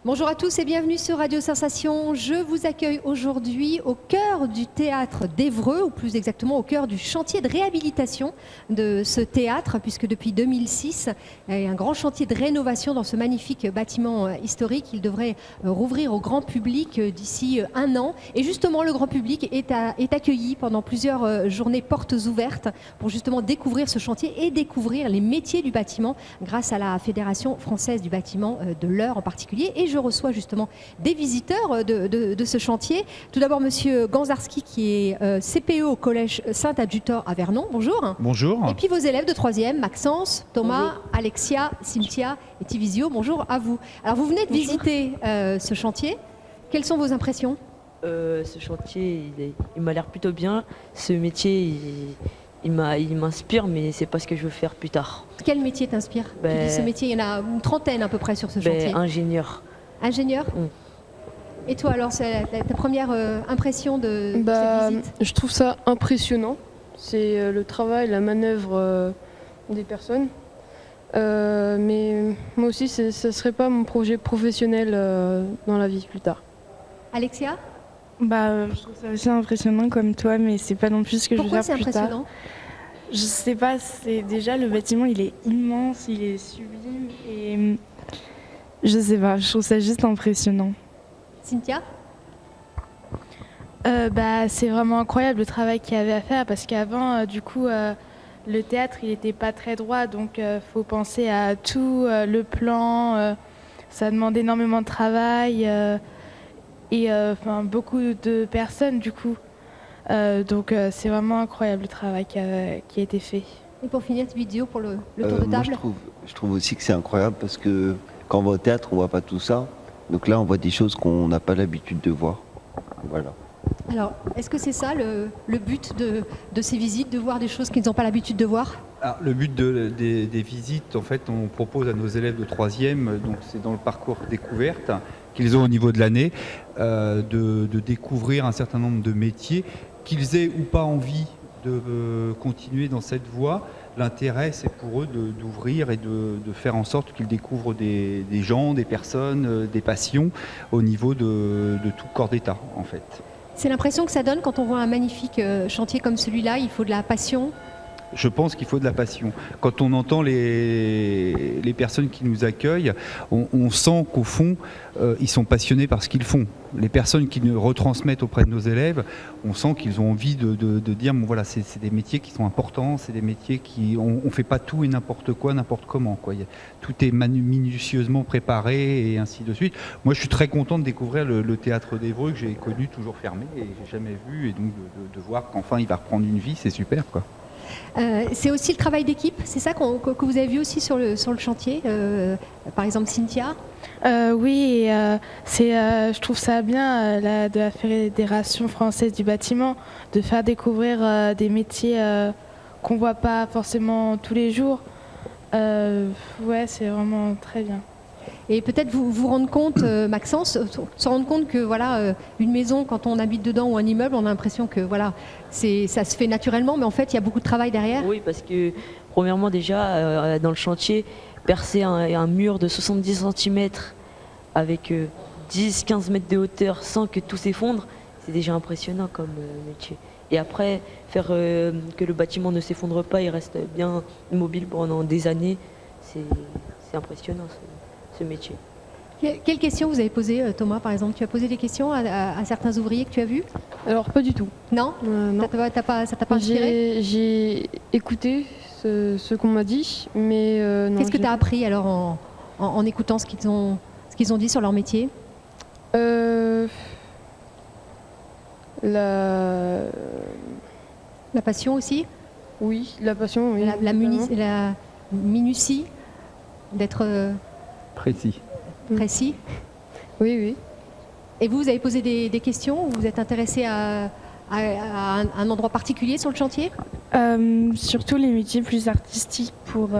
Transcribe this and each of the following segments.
Bonjour à tous et bienvenue sur Radio Sensation. Je vous accueille aujourd'hui au cœur du théâtre d'Évreux, ou plus exactement au cœur du chantier de réhabilitation de ce théâtre, puisque depuis 2006, il y a un grand chantier de rénovation dans ce magnifique bâtiment historique. Il devrait rouvrir au grand public d'ici un an. Et justement, le grand public est accueilli pendant plusieurs journées portes ouvertes pour justement découvrir ce chantier et découvrir les métiers du bâtiment grâce à la Fédération française du bâtiment de l'Eure en particulier. Et je reçois justement des visiteurs de ce chantier. Tout d'abord, monsieur Ganzarski, qui est CPE au collège Saint-Adjutor à Vernon. Bonjour. Bonjour. Et puis vos élèves de 3e, Maxence, Thomas, bonjour. Alexia, Cynthia et Tivisio. Bonjour à vous. Alors, vous venez de visiter ce chantier. Quelles sont vos impressions ? Ce chantier, il m'a l'air plutôt bien. Ce métier, il m'inspire, mais c'est pas ce que je veux faire plus tard. Quel métier t'inspire ? Tu dis ce métier, il y en a une trentaine à peu près sur ce chantier. Ingénieur. Ingénieur ? Et toi alors, c'est ta première impression de cette visite ? Je trouve ça impressionnant. C'est le travail, la manœuvre des personnes. Mais moi aussi, ce ne serait pas mon projet professionnel dans la vie plus tard. Alexia ? Je trouve ça aussi impressionnant comme toi, mais c'est pas non plus ce que je veux faire plus tard. Pourquoi c'est impressionnant ? Je sais pas, c'est déjà le bâtiment, il est immense, il est sublime et je sais pas, je trouve ça juste impressionnant. Cynthia ? C'est vraiment incroyable le travail qu'il y avait à faire parce qu'avant, le théâtre, il n'était pas très droit, donc faut penser à tout, le plan, ça demande énormément de travail et beaucoup de personnes du coup. Donc c'est vraiment incroyable le travail qui a été fait. Et pour finir cette vidéo, pour le tour de table. Je trouve aussi que c'est incroyable parce que quand on va au théâtre, on voit pas tout ça. Donc là, on voit des choses qu'on n'a pas l'habitude de voir. Voilà. Alors, est-ce que c'est ça le but de ces visites, de voir des choses qu'ils n'ont pas l'habitude de voir ? Alors, le but des visites, en fait, on propose à nos élèves de 3e, donc c'est dans le parcours découverte qu'ils ont au niveau de l'année, de découvrir un certain nombre de métiers, qu'ils aient ou pas envie de continuer dans cette voie. L'intérêt, c'est pour eux d'ouvrir et de faire en sorte qu'ils découvrent des gens, des personnes, des passions au niveau de tout corps d'État, en fait. C'est l'impression que ça donne quand on voit un magnifique chantier comme celui-là, il faut de la passion. Je pense qu'il faut de la passion. Quand on entend les personnes qui nous accueillent, on sent qu'au fond, ils sont passionnés par ce qu'ils font. Les personnes qui nous retransmettent auprès de nos élèves, on sent qu'ils ont envie de dire bon, voilà, c'est des métiers qui sont importants, c'est des métiers qui... On ne fait pas tout et n'importe quoi, n'importe comment, quoi. Tout est minutieusement préparé et ainsi de suite. Moi, je suis très content de découvrir le théâtre d'Évreux que j'ai connu toujours fermé et que j'ai jamais vu. Et donc de voir qu'enfin il va reprendre une vie, c'est super, quoi. C'est aussi le travail d'équipe, c'est ça que vous avez vu aussi sur le chantier, par exemple Cynthia ? Oui, je trouve ça bien de la Fédération française du bâtiment de faire découvrir des métiers qu'on ne voit pas forcément tous les jours. C'est vraiment très bien. Et peut-être vous rendre compte, Maxence, se rendre compte que voilà, une maison, quand on habite dedans ou un immeuble, on a l'impression que voilà, ça se fait naturellement, mais en fait, il y a beaucoup de travail derrière. Oui, parce que premièrement déjà, dans le chantier, percer un mur de 70 cm avec 10-15 mètres de hauteur sans que tout s'effondre, c'est déjà impressionnant comme métier. Et après, faire que le bâtiment ne s'effondre pas, il reste bien immobile pendant des années, c'est impressionnant. Ce métier. Quelles questions vous avez posées, Thomas, par exemple ? Tu as posé des questions à certains ouvriers que tu as vus ? Alors pas du tout. Non ? Non. Ça t'a pas inspiré ? J'ai écouté ce qu'on m'a dit, mais non. Qu'est-ce que tu as appris alors en écoutant ce qu'ils ont dit sur leur métier ? La passion aussi ? Oui, la passion, oui. La minutie d'être Précis. précis. Oui. Et vous avez posé des questions ou vous êtes intéressé à un endroit particulier sur le chantier ? Surtout les métiers plus artistiques pour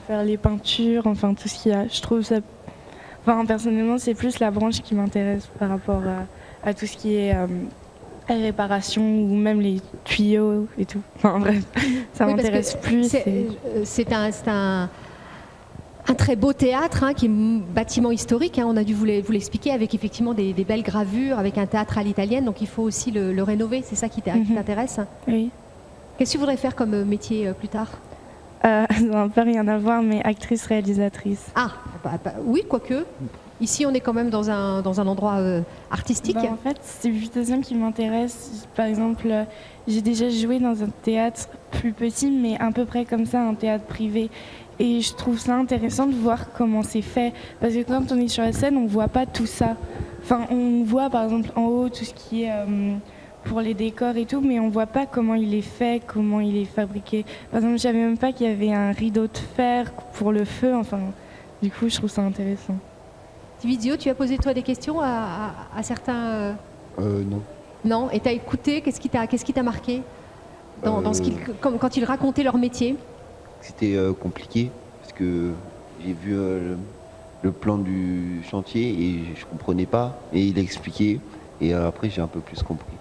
faire les peintures, enfin tout ce qu'il y a. Je trouve ça... personnellement, c'est plus la branche qui m'intéresse par rapport à tout ce qui est réparation ou même les tuyaux et tout. Enfin bref, ça m'intéresse plus. C'est un Un très beau théâtre, qui est bâtiment historique, on a dû vous l'expliquer, avec effectivement des belles gravures, avec un théâtre à l'italienne, donc il faut aussi le rénover, c'est ça qui t'intéresse? Oui. Qu'est-ce que tu voudrais faire comme métier plus tard? Ça n'a pas rien à voir, mais actrice-réalisatrice. Ah, oui, quoique. Ici, on est quand même dans un endroit artistique. En fait, c'est l'utilisation qui m'intéresse. Par exemple, j'ai déjà joué dans un théâtre plus petit, mais à peu près comme ça, un théâtre privé. Et je trouve ça intéressant de voir comment c'est fait. Parce que quand on est sur la scène, on ne voit pas tout ça. Enfin, on voit par exemple en haut tout ce qui est pour les décors et tout, mais on ne voit pas comment il est fait, comment il est fabriqué. Par exemple, je ne savais même pas qu'il y avait un rideau de fer pour le feu. Enfin, du coup, je trouve ça intéressant. Tividio, tu as posé toi des questions à certains Non. Non. Et tu as écouté, qu'est-ce qui t'a marqué quand ils racontaient leur métier? C'était compliqué parce que j'ai vu le plan du chantier et je comprenais pas et il a expliqué et après j'ai un peu plus compris.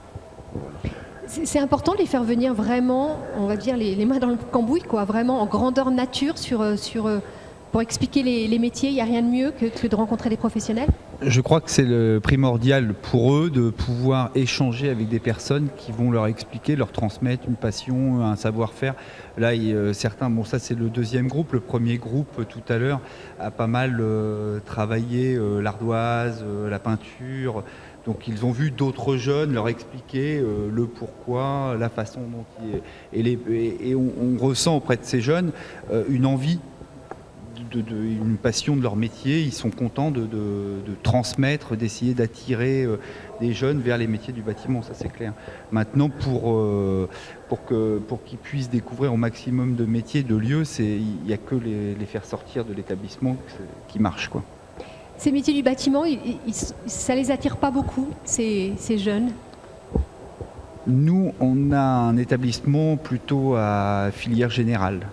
Voilà. C'est important de les faire venir vraiment, on va dire les mains dans le cambouis, quoi, vraiment en grandeur nature pour expliquer les métiers. Il n'y a rien de mieux que de rencontrer des professionnels. Je crois que c'est le primordial pour eux de pouvoir échanger avec des personnes qui vont leur expliquer, leur transmettre une passion, un savoir-faire. Là, certains, bon ça c'est le deuxième groupe. Le premier groupe tout à l'heure a pas mal travaillé l'ardoise, la peinture. Donc ils ont vu d'autres jeunes leur expliquer le pourquoi, la façon dont et on ressent auprès de ces jeunes une envie, une passion de leur métier. Ils sont contents de transmettre, d'essayer d'attirer des jeunes vers les métiers du bâtiment, ça c'est clair. Maintenant, pour qu'ils puissent découvrir au maximum de métiers, de lieux, il n'y a que les faire sortir de l'établissement qui marche, quoi. Ces métiers du bâtiment, ça les attire pas beaucoup, ces jeunes? Nous, on a un établissement plutôt à filière générale.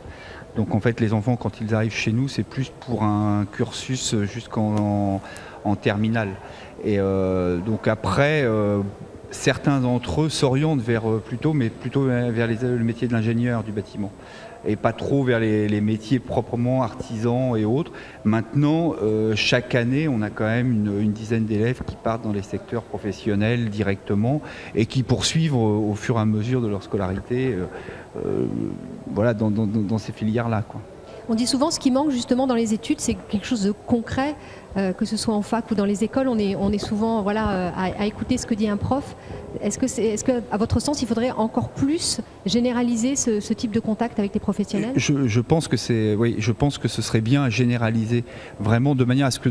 Donc en fait, les enfants, quand ils arrivent chez nous, c'est plus pour un cursus jusqu'en terminale. Et donc après, certains d'entre eux s'orientent plutôt vers le métier de l'ingénieur du bâtiment. Et pas trop vers les métiers proprement artisans et autres. Maintenant, chaque année, on a quand même une dizaine d'élèves qui partent dans les secteurs professionnels directement et qui poursuivent au fur et à mesure de leur scolarité voilà, dans ces filières-là, quoi. On dit souvent ce qui manque justement dans les études, c'est quelque chose de concret, que ce soit en fac ou dans les écoles. On est souvent à écouter ce que dit un prof. Est-ce que, à votre sens, il faudrait encore plus généraliser ce type de contact avec les professionnels? Je pense que ce serait bien à généraliser, vraiment de manière à ce que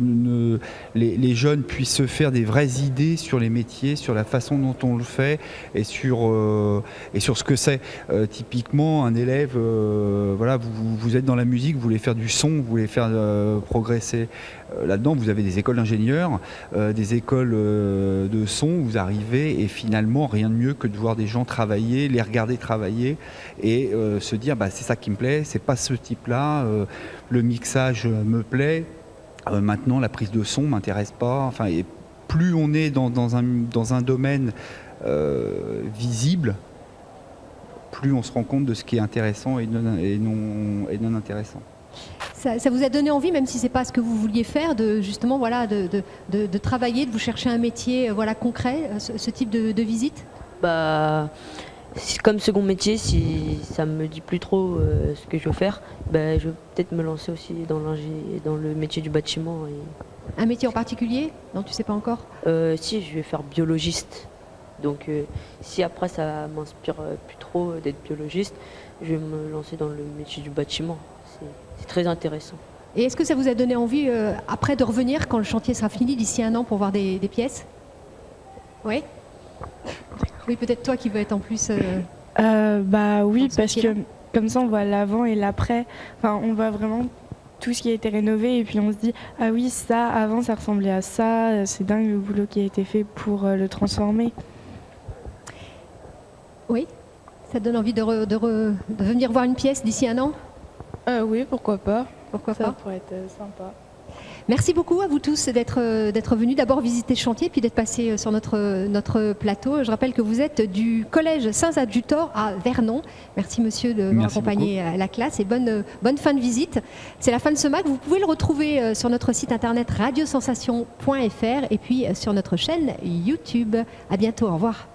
les jeunes puissent se faire des vraies idées sur les métiers, sur la façon dont on le fait et sur ce que c'est. Typiquement, un élève, vous êtes dans la musique, vous voulez faire du son, vous voulez faire progresser. Là-dedans, vous avez des écoles d'ingénieurs, des écoles de son, vous arrivez et finalement, rien de mieux que de voir des gens travailler, les regarder travailler et se dire c'est ça qui me plaît, c'est pas ce type-là, le mixage me plaît, maintenant la prise de son m'intéresse pas. Enfin, et plus on est dans un domaine visible, plus on se rend compte de ce qui est intéressant et non intéressant. Ça vous a donné envie, même si c'est pas ce que vous vouliez faire, de justement de travailler, de vous chercher un métier concret, ce type de visite? Comme second métier, si ça me dit plus trop ce que je veux faire, je vais peut-être me lancer aussi dans le métier du bâtiment. Un métier en particulier? Non, tu sais pas encore? Si, je vais faire biologiste. Donc si après ça m'inspire plus trop d'être biologiste, je vais me lancer dans le métier du bâtiment. C'est très intéressant. Et est-ce que ça vous a donné envie après de revenir quand le chantier sera fini d'ici 1 an pour voir des pièces? Oui. Oui, peut-être toi qui veux être en plus. Oui, parce que comme ça on voit l'avant et l'après. Enfin, on voit vraiment tout ce qui a été rénové et puis on se dit ah oui, ça avant ça ressemblait à ça. C'est dingue le boulot qui a été fait pour le transformer. Oui. Ça te donne envie de venir voir une pièce d'ici 1 an? Oui, pourquoi pas. Pourquoi ça pas? pourrait être sympa. Merci beaucoup à vous tous d'être venus d'abord visiter le chantier puis d'être passés sur notre plateau. Je rappelle que vous êtes du collège Saint-Adjutor à Vernon. Merci monsieur de nous accompagner à la classe et bonne fin de visite. C'est la fin de ce MAC. Vous pouvez le retrouver sur notre site internet radiosensation.fr et puis sur notre chaîne YouTube. À bientôt, au revoir.